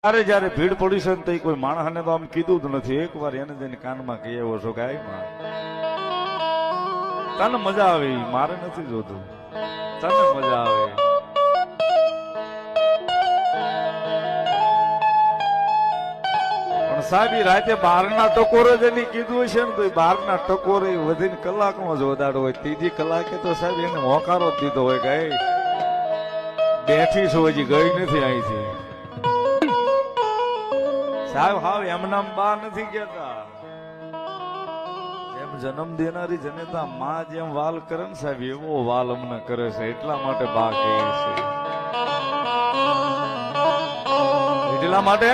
ત્યારે જયારે ભીડ પડી છે ને તો કોઈ માણસને તો આમ કીધું જ નથી. એક વાર એને જઈને કાનમાં કહી આવ્યો છો કે આઈ માં તને મજા આવે, મારે નથી જોતું, તને મજા આવે. પણ સાહેબ ઈ રાતે 12 ના ટકોરે જ એની કીધું હશે ને તો 12 ના ટકોરે વધીને કલાકમાં જ વધારો હોય. ત્રીજી કલાકે તો સાહેબ એને હોકારો જ દીધો હોય કે બેઠી છો, હજી ગઈ નથી અહીંથી. સાહેબ હાવ એમનામ બા નથી કહેતા. એમ જન્મ દેનારી જનેતા માં જેમ વાલ કરે ને સાહેબ એવો વાલ અમને કરે છે, એટલા માટે બા કહે છે. એટલા માટે